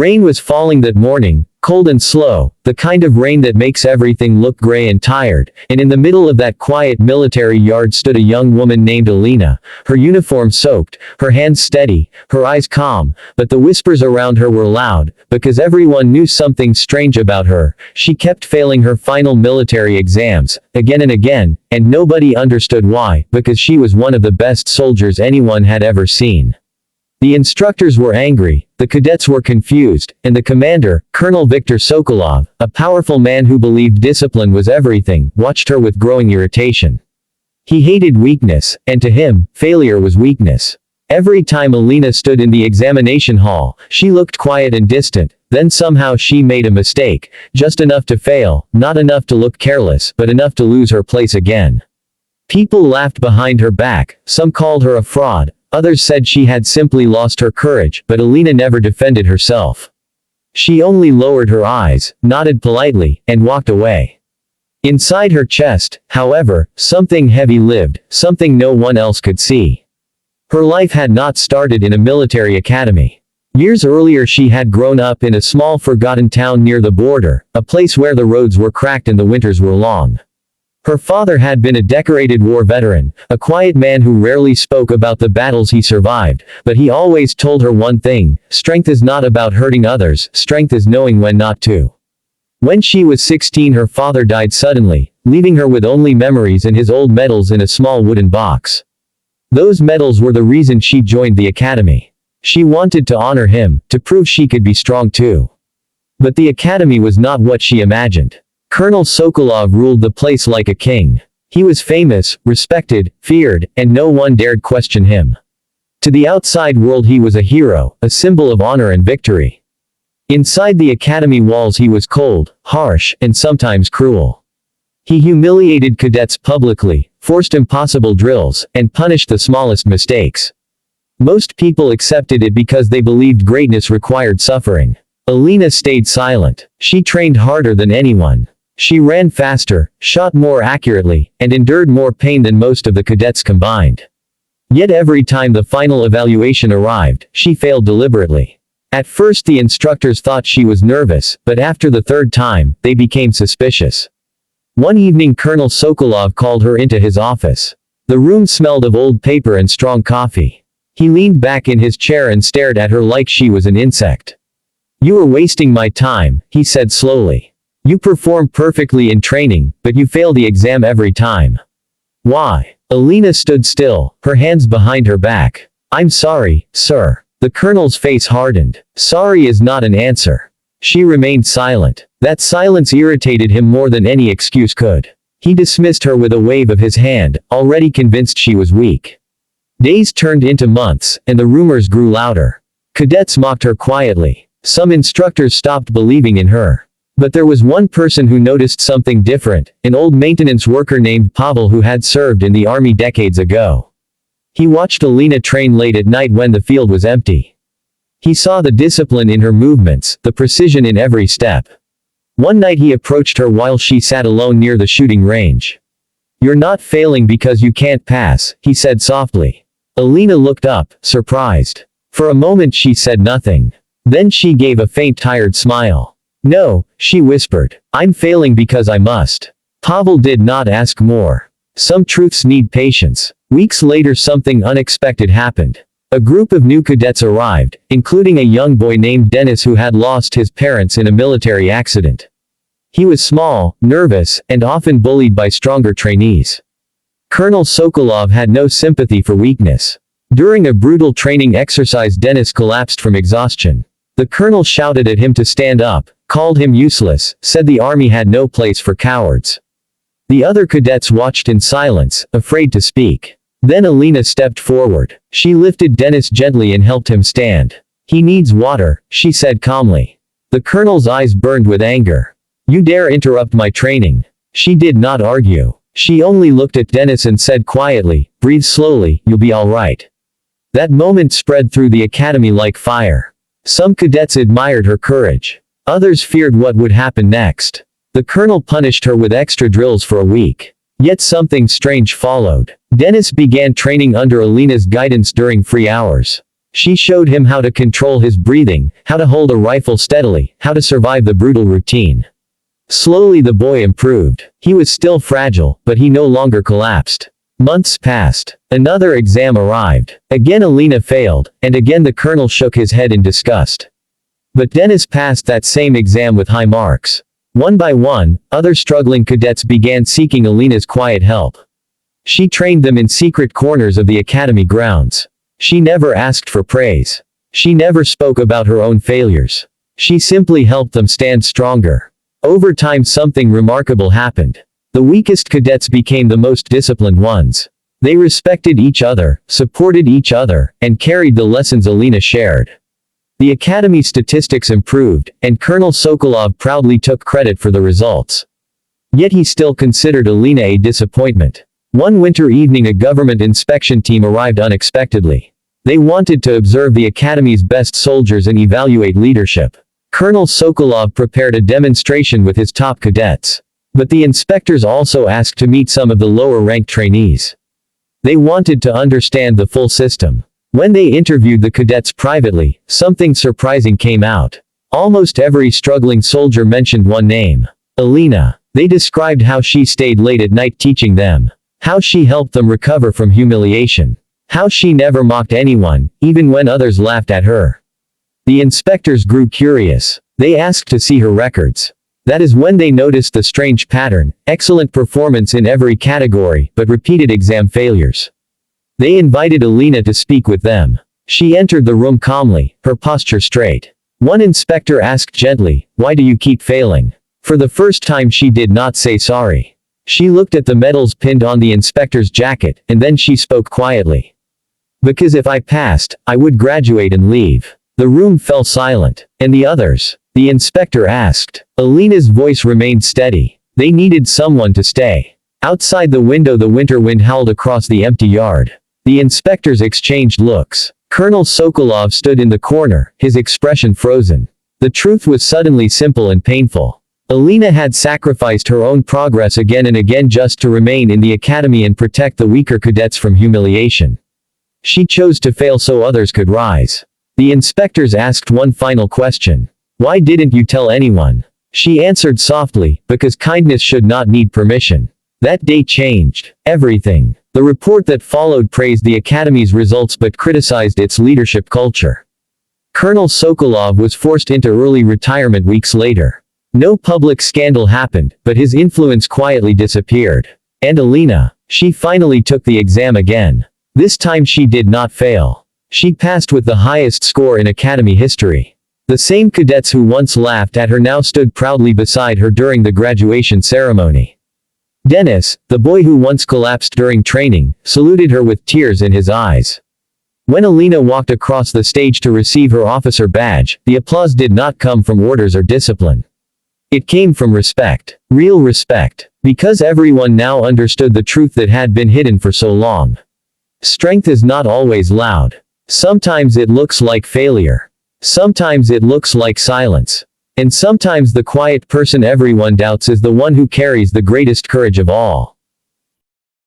Rain was falling that morning, cold and slow, the kind of rain that makes everything look gray and tired, and in the middle of that quiet military yard stood a young woman named Alina, her uniform soaked, her hands steady, her eyes calm, but the whispers around her were loud, because everyone knew something strange about her. She kept failing her final military exams, again and again, and nobody understood why, because she was one of the best soldiers anyone had ever seen. The instructors were angry, the cadets were confused, and the commander, Colonel Viktor Sokolov, a powerful man who believed discipline was everything, watched her with growing irritation. He hated weakness, and to him, failure was weakness. Every time Alina stood in the examination hall, she looked quiet and distant, then somehow she made a mistake, just enough to fail, not enough to look careless, but enough to lose her place again. People laughed behind her back, some called her a fraud, others said she had simply lost her courage, but Alina never defended herself. She only lowered her eyes, nodded politely, and walked away. Inside her chest, however, something heavy lived, something no one else could see. Her life had not started in a military academy. Years earlier she had grown up in a small forgotten town near the border, a place where the roads were cracked and the winters were long. Her father had been a decorated war veteran, a quiet man who rarely spoke about the battles he survived, but he always told her one thing: strength is not about hurting others, strength is knowing when not to. When she was 16 her father died suddenly, leaving her with only memories and his old medals in a small wooden box. Those medals were the reason she joined the academy. She wanted to honor him, to prove she could be strong too. But the academy was not what she imagined. Colonel Sokolov ruled the place like a king. He was famous, respected, feared, and no one dared question him. To the outside world he was a hero, a symbol of honor and victory. Inside the academy walls he was cold, harsh, and sometimes cruel. He humiliated cadets publicly, forced impossible drills, and punished the smallest mistakes. Most people accepted it because they believed greatness required suffering. Alina stayed silent. She trained harder than anyone. She ran faster, shot more accurately, and endured more pain than most of the cadets combined. Yet every time the final evaluation arrived, she failed deliberately. At first the instructors thought she was nervous, but after the third time, they became suspicious. One evening Colonel Sokolov called her into his office. The room smelled of old paper and strong coffee. He leaned back in his chair and stared at her like she was an insect. "You are wasting my time," he said slowly. "You perform perfectly in training, but you fail the exam every time." "Why?" Alina stood still, her hands behind her back. "I'm sorry, sir." The colonel's face hardened. Sorry is not an answer. She remained silent. That silence irritated him more than any excuse could. He dismissed her with a wave of his hand, already convinced she was weak. Days turned into months, and the rumors grew louder. Cadets mocked her quietly. Some instructors stopped believing in her. But there was one person who noticed something different, an old maintenance worker named Pavel who had served in the army decades ago. He watched Alina train late at night when the field was empty. He saw the discipline in her movements, the precision in every step. One night he approached her while she sat alone near the shooting range. "You're not failing because you can't pass," he said softly. Alina looked up, surprised. For a moment she said nothing. Then she gave a faint tired smile. "No," she whispered. "I'm failing because I must." Pavel did not ask more. Some truths need patience. Weeks later something unexpected happened. A group of new cadets arrived, including a young boy named Denis who had lost his parents in a military accident. He was small, nervous, and often bullied by stronger trainees. Colonel Sokolov had no sympathy for weakness. During a brutal training exercise Denis collapsed from exhaustion. The colonel shouted at him to stand up, called him useless, said the army had no place for cowards. The other cadets watched in silence, afraid to speak. Then Alina stepped forward. She lifted Denis gently and helped him stand. "He needs water," she said calmly. The colonel's eyes burned with anger. "You dare interrupt my training?" She did not argue. She only looked at Denis and said quietly, "Breathe slowly, you'll be all right." That moment spread through the academy like fire. Some cadets admired her courage. Others feared what would happen next. The colonel punished her with extra drills for a week. Yet something strange followed. Denis began training under Alina's guidance during free hours. She showed him how to control his breathing, how to hold a rifle steadily, how to survive the brutal routine. Slowly the boy improved. He was still fragile, but he no longer collapsed. Months passed. Another exam arrived. Again Alina failed, and again the colonel shook his head in disgust. But Dennis passed that same exam with high marks. One by one, other struggling cadets began seeking Alina's quiet help. She trained them in secret corners of the academy grounds. She never asked for praise. She never spoke about her own failures. She simply helped them stand stronger. Over time something remarkable happened. The weakest cadets became the most disciplined ones. They respected each other, supported each other, and carried the lessons Alina shared. The academy statistics improved, and Colonel Sokolov proudly took credit for the results. Yet he still considered Alina a disappointment. One winter evening a government inspection team arrived unexpectedly. They wanted to observe the academy's best soldiers and evaluate leadership. Colonel Sokolov prepared a demonstration with his top cadets. But the inspectors also asked to meet some of the lower-ranked trainees. They wanted to understand the full system. When they interviewed the cadets privately, something surprising came out. Almost every struggling soldier mentioned one name: Alina. They described how she stayed late at night teaching them, how she helped them recover from humiliation, how she never mocked anyone, even when others laughed at her. The inspectors grew curious. They asked to see her records. That is when they noticed the strange pattern: excellent performance in every category, but repeated exam failures. They invited Alina to speak with them. She entered the room calmly, her posture straight. One inspector asked gently, "Why do you keep failing?" For the first time she did not say sorry. She looked at the medals pinned on the inspector's jacket, and then she spoke quietly. "Because if I passed, I would graduate and leave." The room fell silent. And the others? The inspector asked. Alina's voice remained steady. They needed someone to stay. Outside the window the winter wind howled across the empty yard. The inspectors exchanged looks. Colonel Sokolov stood in the corner, his expression frozen. The truth was suddenly simple and painful. Alina had sacrificed her own progress again and again just to remain in the academy and protect the weaker cadets from humiliation. She chose to fail so others could rise. The inspectors asked one final question. "Why didn't you tell anyone?" She answered softly, "Because kindness should not need permission." That day changed everything. The report that followed praised the academy's results but criticized its leadership culture. Colonel Sokolov was forced into early retirement weeks later. No public scandal happened, but his influence quietly disappeared. And Alina, she finally took the exam again. This time she did not fail. She passed with the highest score in academy history. The same cadets who once laughed at her now stood proudly beside her during the graduation ceremony. Dennis, the boy who once collapsed during training, saluted her with tears in his eyes. When Alina walked across the stage to receive her officer badge, the applause did not come from orders or discipline. It came from respect. Real respect. Because everyone now understood the truth that had been hidden for so long. Strength is not always loud. Sometimes it looks like failure. Sometimes it looks like silence. And sometimes the quiet person everyone doubts is the one who carries the greatest courage of all.